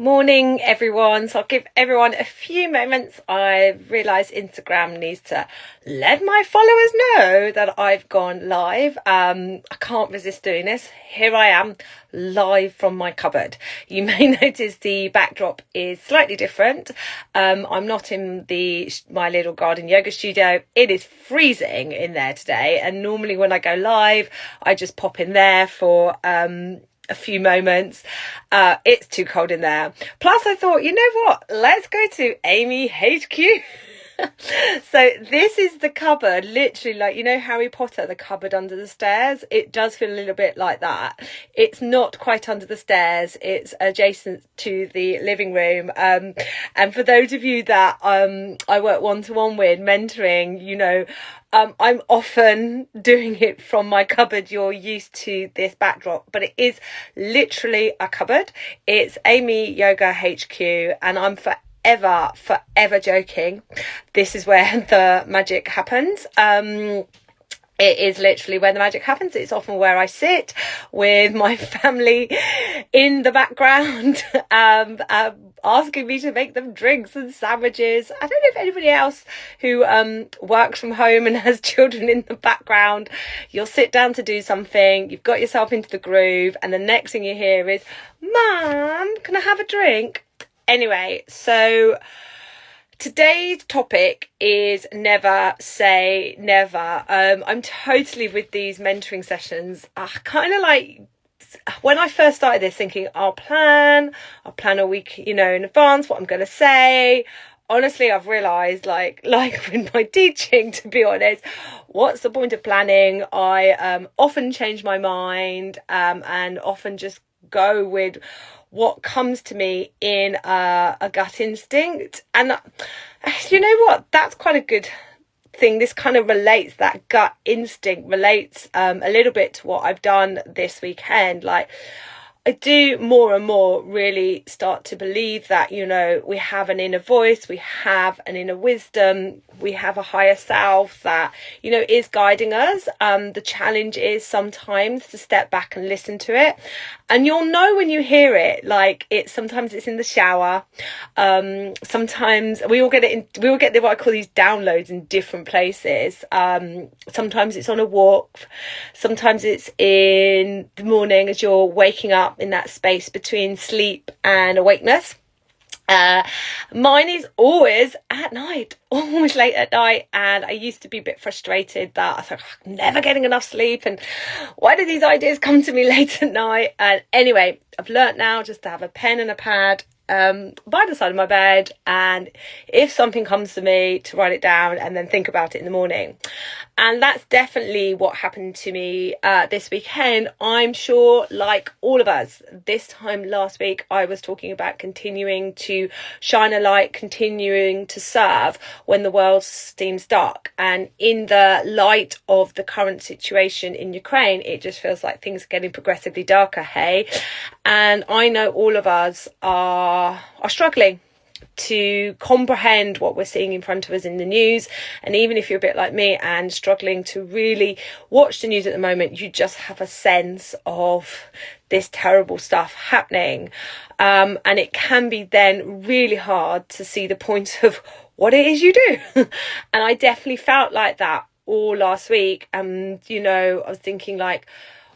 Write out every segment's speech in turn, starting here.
Morning, everyone. So I'll give everyone a few moments. I've realised Instagram needs to let my followers know that I've gone live. I can't resist doing this. Here I am, live from my cupboard. You may notice the backdrop is slightly different. I'm not in my little garden yoga studio. It is freezing in there today, and normally when I go live, I just pop in there for a few moments. It's too cold in there. Plus I thought, you know what, let's go to Amy HQ. So this is the cupboard, literally like, you know, Harry Potter, the cupboard under the stairs. It does feel a little bit like that. It's not quite under the stairs, it's adjacent to the living room. And for those of you that I work one-to-one with, mentoring, you know, I'm often doing it from my cupboard. You're used to this backdrop, but it is literally a cupboard. It's Amy Yoga HQ, and I'm forever joking. This is where the magic happens. It is literally where the magic happens. It's often where I sit with my family in the background, asking me to make them drinks and sandwiches. I don't know if anybody else who works from home and has children in the background, you'll sit down to do something, you've got yourself into the groove, and the next thing you hear is, "Mum, can I have a drink?" Anyway, so today's topic is never say never. I'm totally with these mentoring sessions. I kind of like, when I first started this, thinking I'll plan a week, you know, in advance what I'm going to say. Honestly, I've realised, like with my teaching, to be honest, what's the point of planning? I often change my mind and often just go with what comes to me in a gut instinct. And you know what, that's quite a good thing. This kind of relates, that gut instinct relates a little bit to what I've done this weekend. Like, I do more and more really start to believe that, you know, we have an inner voice, we have an inner wisdom, we have a higher self that, you know, is guiding us. The challenge is sometimes to step back and listen to it. And you'll know when you hear it, like sometimes it's in the shower. Sometimes we all get what I call these downloads in different places. Sometimes it's on a walk. Sometimes it's in the morning as you're waking up, in that space between sleep and awakeness. Mine is always at night, always late at night, and I used to be a bit frustrated that I thought, I'm never getting enough sleep, and why do these ideas come to me late at night? And anyway, I've learnt now just to have a pen and a pad by the side of my bed, and if something comes to me, to write it down and then think about it in the morning. And that's definitely what happened to me this weekend. I'm sure, like all of us, this time last week I was talking about continuing to shine a light, continuing to serve when the world seems dark. And in the light of the current situation in Ukraine, it just feels like things are getting progressively darker, hey? And I know all of us are struggling to comprehend what we're seeing in front of us in the news. And even if you're a bit like me and struggling to really watch the news at the moment, you just have a sense of this terrible stuff happening. And it can be then really hard to see the point of what it is you do. And I definitely felt like that all last week. And, you know, I was thinking, like,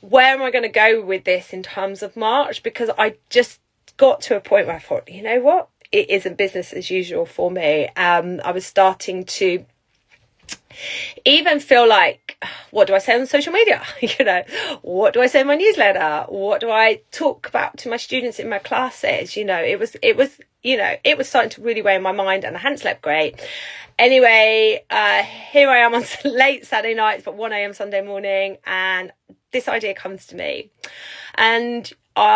where am I going to go with this in terms of March? Because I just got to a point where I thought, you know what? It isn't business as usual for me. I was starting to even feel like, what do I say on social media? You know, what do I say in my newsletter? What do I talk about to my students in my classes? You know, it was, you know, it was starting to really weigh in my mind, and I hadn't slept great. Anyway, here I am on late Saturday night, but 1 a.m. Sunday morning, and this idea comes to me. And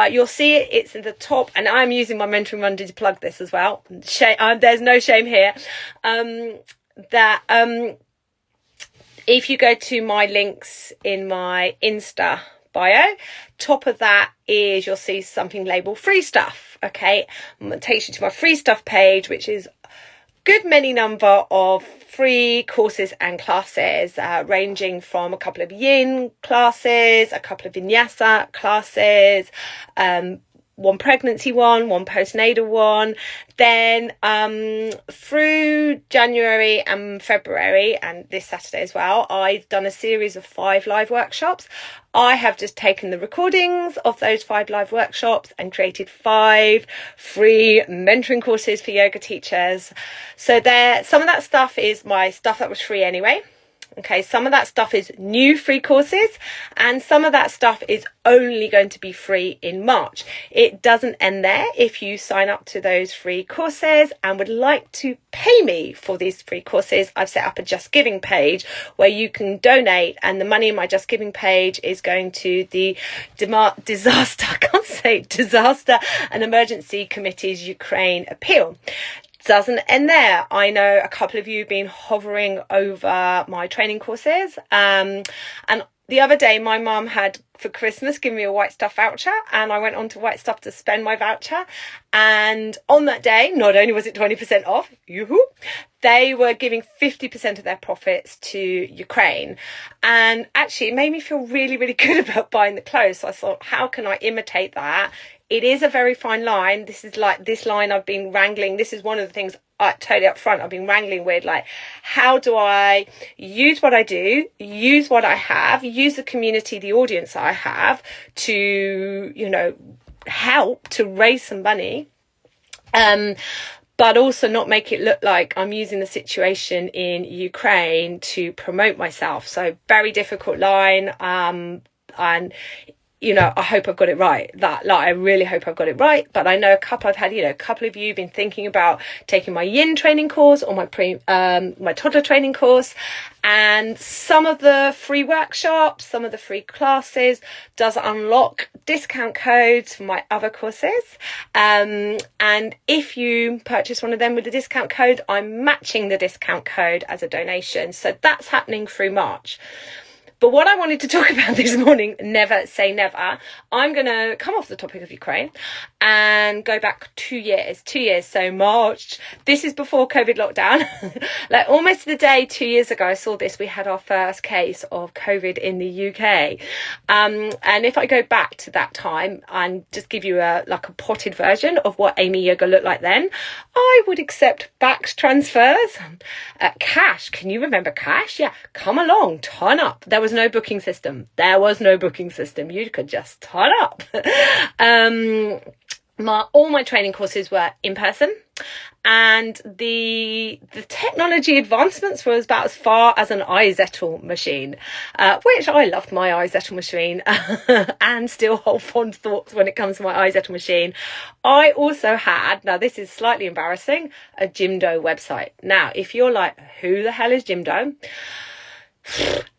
you'll see it's at the top, and I'm using my Mentoring Monday to plug this as well. There's no shame here. If you go to my links in my Insta bio, top of that is, you'll see something labeled free stuff. Okay, it takes you to my free stuff page, which is good many number of free courses and classes, ranging from a couple of yin classes, a couple of vinyasa classes, one pregnancy one postnatal one. Then through January and February and this Saturday as well, I've done a series of 5 live workshops. I have just taken the recordings of those 5 live workshops and created 5 free mentoring courses for yoga teachers. So some of that stuff is my stuff that was free anyway. Okay, some of that stuff is new free courses, and some of that stuff is only going to be free in March. It doesn't end there. If you sign up to those free courses and would like to pay me for these free courses, I've set up a Just Giving page where you can donate, and the money in my Just Giving page is going to the Disaster and Emergency Committee's Ukraine appeal. Doesn't end there. I know a couple of you have been hovering over my training courses. And the other day, my mum had for Christmas given me a White Stuff voucher, and I went on to White Stuff to spend my voucher. And on that day, not only was it 20% off, yoo-hoo, they were giving 50% of their profits to Ukraine. And actually, it made me feel really, really good about buying the clothes. So I thought, how can I imitate that? It is a very fine line. This is like this line I've been wrangling. This is one of the things totally up front I've been wrangling with, like, how do I use what I do, use what I have, use the community, the audience I have to, you know, help to raise some money, but also not make it look like I'm using the situation in Ukraine to promote myself. So very difficult line. And you know, I hope I've got it right. I really hope I've got it right. But I know a couple of you been thinking about taking my yin training course or my toddler training course. And some of the free workshops, some of the free classes does unlock discount codes for my other courses. And if you purchase one of them with a discount code, I'm matching the discount code as a donation. So that's happening through March. But what I wanted to talk about this morning, never say never, I'm going to come off the topic of Ukraine and go back 2 years. So March, this is before COVID lockdown. Like almost the day 2 years ago, I saw this, we had our first case of COVID in the UK. And if I go back to that time and just give you a potted version of what Amy Yoga looked like then, I would accept backed transfers, cash. Can you remember cash? Yeah, come along, turn up. There was no booking system. You could just turn up. All my training courses were in person, and the technology advancements was about as far as an iZettle machine, which I loved my iZettle machine and still hold fond thoughts when it comes to my iZettle machine. I also had, now this is slightly embarrassing, a Jimdo website. Now, if you're like, who the hell is Jimdo?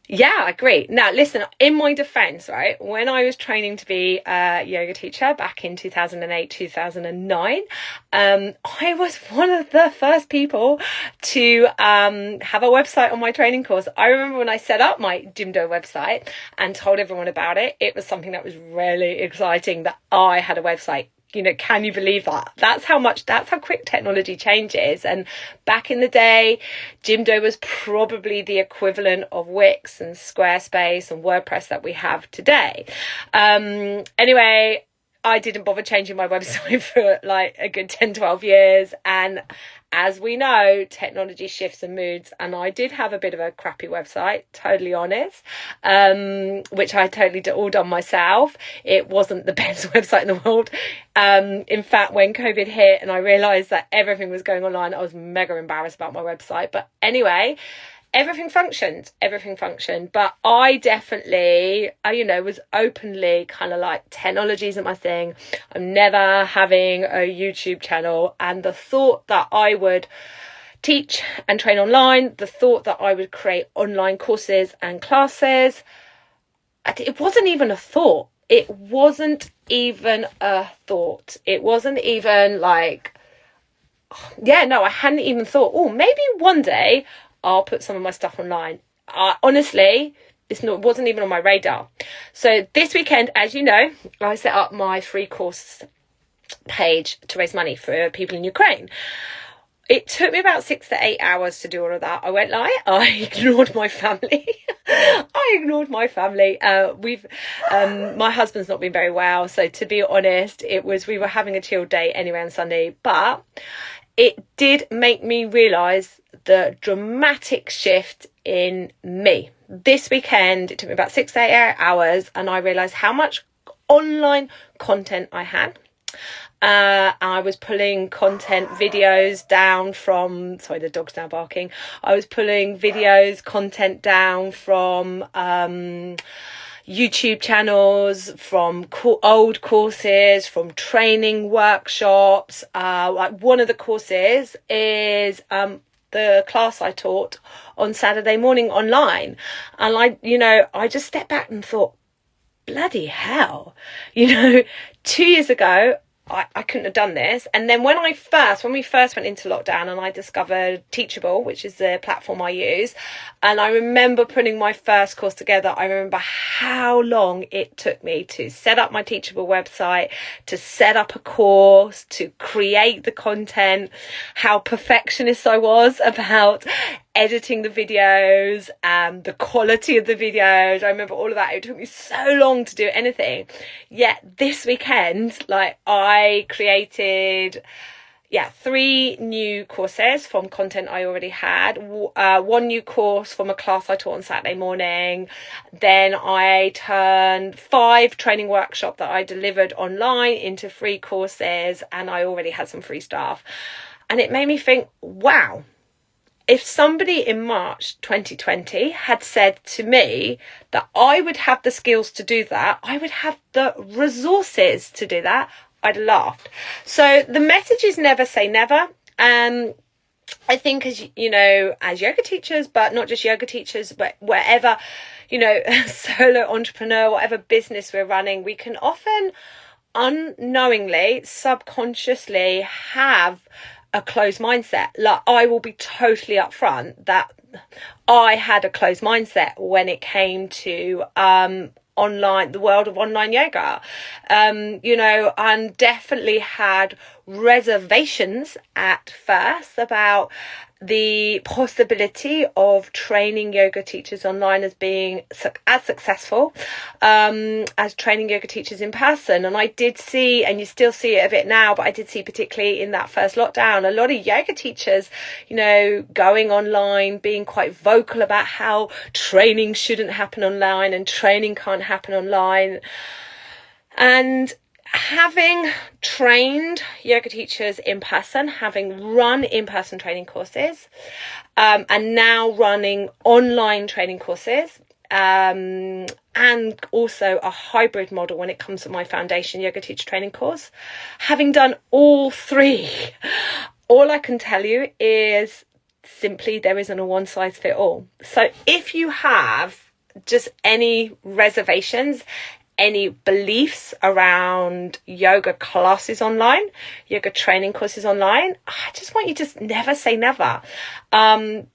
Yeah, I agree. Now, listen, in my defense, right, when I was training to be a yoga teacher back in 2008, 2009, I was one of the first people to have a website on my training course. I remember when I set up my Jimdo website and told everyone about it, it was something that was really exciting that I had a website. You know, can you believe that? That's how quick technology changes. And back in the day, Jimdo was probably the equivalent of Wix and Squarespace and WordPress that we have today. Anyway, I didn't bother changing my website for like a good 10, 12 years. And as we know, technology shifts and moods. And I did have a bit of a crappy website, totally honest, which I totally all done myself. It wasn't the best website in the world. In fact, when COVID hit and I realised that everything was going online, I was mega embarrassed about my website. But anyway, everything functioned, but I definitely, was openly kind of like, technology isn't my thing. I'm never having a YouTube channel. And the thought that I would teach and train online, the thought that I would create online courses and classes, it wasn't even a thought. It wasn't even like, I hadn't even thought, maybe one day I'll put some of my stuff online. Honestly, it wasn't even on my radar. So this weekend, as you know, I set up my free course page to raise money for people in Ukraine. It took me about 6 to 8 hours to do all of that. I won't lie. I ignored my family. I ignored my family. My husband's not been very well. So to be honest, we were having a chill day anyway on Sunday, but it did make me realise the dramatic shift in me. This weekend, it took me about 6 to 8 hours, and I realised how much online content I had. I was pulling videos down from, sorry, the dog's now barking. I was pulling content down from YouTube channels, from old courses, from training workshops. Like one of the courses is the class I taught on Saturday morning online. And I just stepped back and thought, bloody hell, 2 years ago, I couldn't have done this. And then when we first went into lockdown, and I discovered Teachable, which is the platform I use, and I remember putting my first course together, I remember how long it took me to set up my Teachable website, to set up a course, to create the content, how perfectionist I was about editing the videos, the quality of the videos. I remember all of that. It took me so long to do anything. Yet this weekend, I created 3 new courses from content I already had, 1 new course from a class I taught on Saturday morning. Then I turned 5 training workshops that I delivered online into free courses, and I already had some free stuff. And it made me think, wow, if somebody in March 2020 had said to me that I would have the skills to do that, I would have the resources to do that, I'd laughed. So the message is never say never. I think as yoga teachers, but not just yoga teachers, but wherever, solo entrepreneur, whatever business we're running, we can often unknowingly, subconsciously have a closed mindset. I will be totally upfront that I had a closed mindset when it came to the world of online yoga, and definitely had reservations at first about the possibility of training yoga teachers online as being as successful as training yoga teachers in person. And I did see, and you still see it a bit now, but I did see particularly in that first lockdown, a lot of yoga teachers, going online, being quite vocal about how training shouldn't happen online and training can't happen online. And having trained yoga teachers in person, having run in-person training courses, and now running online training courses, and also a hybrid model when it comes to my foundation yoga teacher training course, having done all 3, all I can tell you is simply there isn't a one size fit all. So if you have just any reservations, any beliefs around yoga classes online, yoga training courses online, I just want you to never say never. There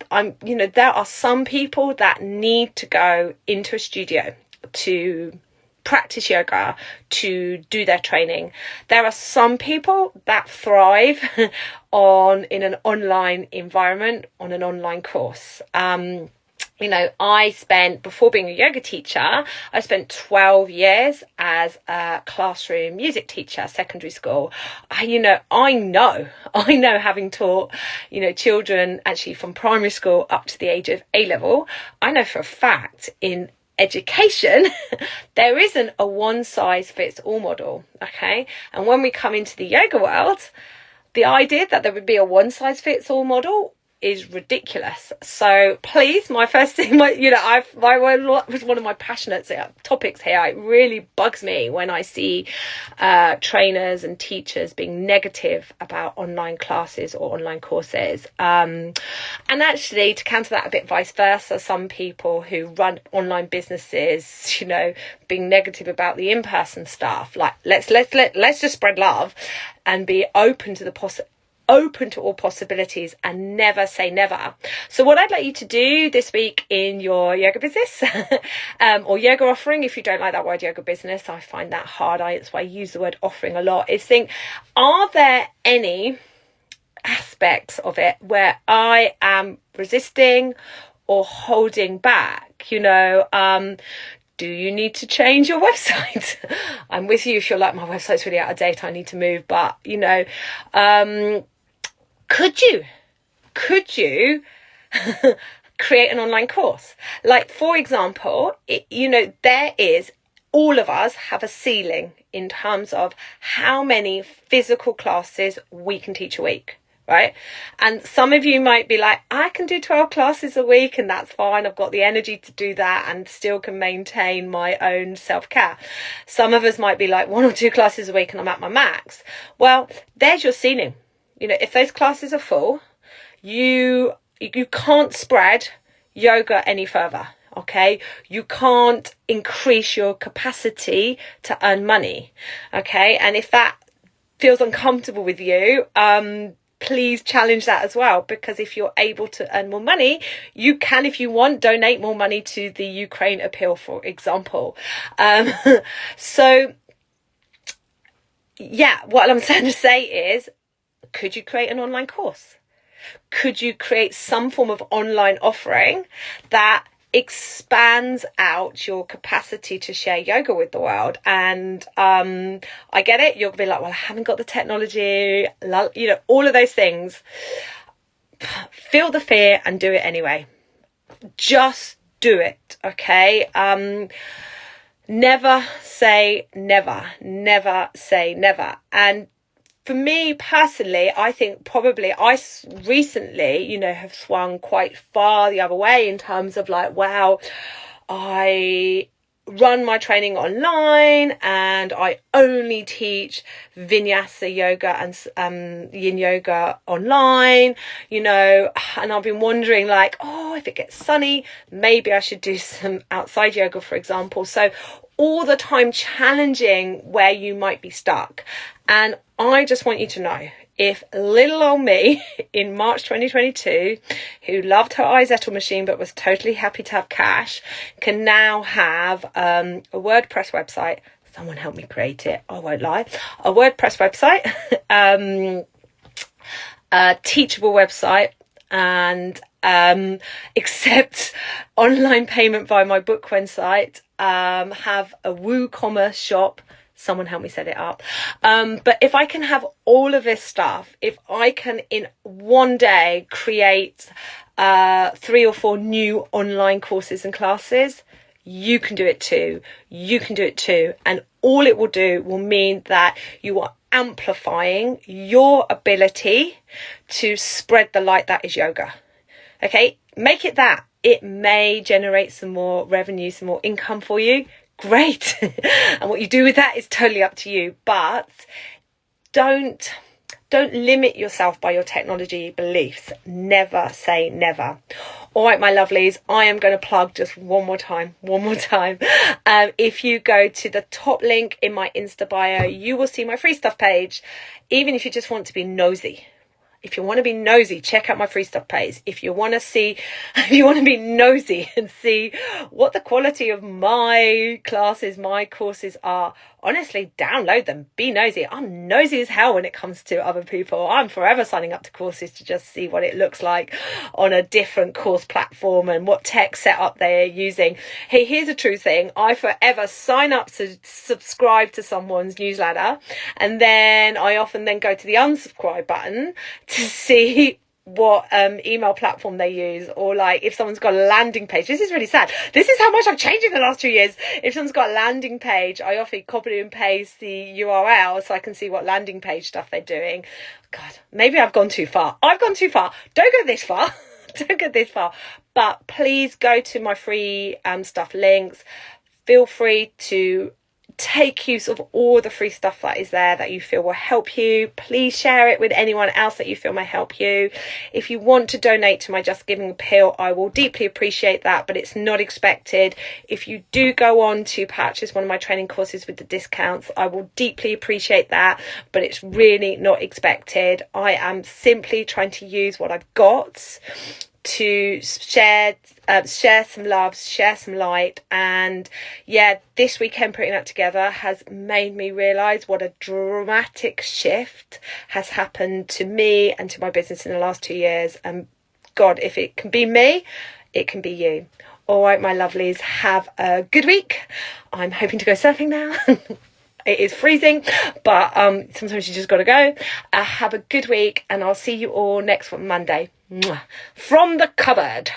are some people that need to go into a studio to practice yoga, to do their training. There are some people that thrive in an online environment, on an online course. Before being a yoga teacher, I spent 12 years as a classroom music teacher, secondary school. I know having taught, children actually from primary school up to the age of A-level, I know for a fact in education, there isn't a one size fits all model. Okay. And when we come into the yoga world, the idea that there would be a one size fits all model is ridiculous. So please, my first thing, was one of my passionate topics here. It really bugs me when I see trainers and teachers being negative about online classes or online courses. And actually, to counter that a bit, vice versa, some people who run online businesses, being negative about the in-person stuff. Let's just spread love and be open to all possibilities and never say never. So what I'd like you to do this week in your yoga business or yoga offering, if you don't like that word yoga business, I find that hard. That's why I use the word offering a lot, is think, are there any aspects of it where I am resisting or holding back. Do you need to change your website? I'm with you if you're like, my website's really out of date, I need to move. But, could you create an online course? Like, for example, all of us have a ceiling in terms of how many physical classes we can teach a week. Right? And some of you might be like, I can do 12 classes a week and that's fine. I've got the energy to do that and still can maintain my own self-care. Some of us might be like 1 or 2 classes a week and I'm at my max. Well, there's your ceiling. If those classes are full, you can't spread yoga any further. Okay, you can't increase your capacity to earn money. Okay, and if that feels uncomfortable with you, please challenge that as well, because if you're able to earn more money, you can, if you want, donate more money to the Ukraine appeal, for example. So yeah, what I'm trying to say is, could you create an online course? Could you create some form of online offering that expands out your capacity to share yoga with the world? And I get it, you'll be like, well, I haven't got the technology, all of those things. Feel the fear and do it anyway. Just do it. Okay, never say never. Never say never. And for me personally, I think probably I recently, have swung quite far the other way in terms of like, wow, I run my training online and I only teach vinyasa yoga and yin yoga online, and I've been wondering like, if it gets sunny, maybe I should do some outside yoga, for example. So all the time challenging where you might be stuck. And I just want you to know, if little old me in March 2022, who loved her Izettle machine but was totally happy to have cash, can now have a WordPress website. Someone help me create it, I won't lie. A WordPress website, a teachable website, and accept online payment via my Bookwen site, have a WooCommerce shop. Someone help me set it up. But if I can have all of this stuff, if I can in one day create 3 or 4 new online courses and classes, you can do it too. You can do it too. And all it will do will mean that you are amplifying your ability to spread the light that is yoga. Okay, make it that. It may generate some more revenue, some more income for you. Great. And what you do with that is totally up to you. But don't limit yourself by your technology beliefs. Never say never. All right, my lovelies, I am going to plug just one more time. If you go to the top link in my Insta bio, you will see my free stuff page. Even if you just want to be nosy. If you want to be nosy, check out my free stuff page. If you want to be nosy and see what the quality of my classes, my courses are, honestly, download them. Be nosy. I'm nosy as hell when it comes to other people. I'm forever signing up to courses to just see what it looks like on a different course platform and what tech setup they're using. Hey, here's a true thing. I forever sign up to subscribe to someone's newsletter, and then I often then go to the unsubscribe button to see what email platform they use, or like if someone's got a landing page. This is really sad. This is how much I've changed in the last 2 years. If someone's got a landing page, I often copy and paste the URL so I can see what landing page stuff they're doing. God, maybe I've gone too far. Don't go this far. Don't go this far. But please go to my free stuff links. Feel free to take use of all the free stuff that is there that you feel will help you. Please share it with anyone else that you feel may help you. If you want to donate to my Just Giving appeal, I will deeply appreciate that, but it's not expected. If you do go on to purchase one of my training courses with the discounts, I will deeply appreciate that, but it's really not expected. I am simply trying to use what I've got to share some love, share some light. And yeah, this weekend putting that together has made me realise what a dramatic shift has happened to me and to my business in the last 2 years. And God, if it can be me, it can be you. All right, my lovelies, have a good week. I'm hoping to go surfing now. It is freezing, but sometimes you just got to go. Have a good week, and I'll see you all next Monday. From the cupboard.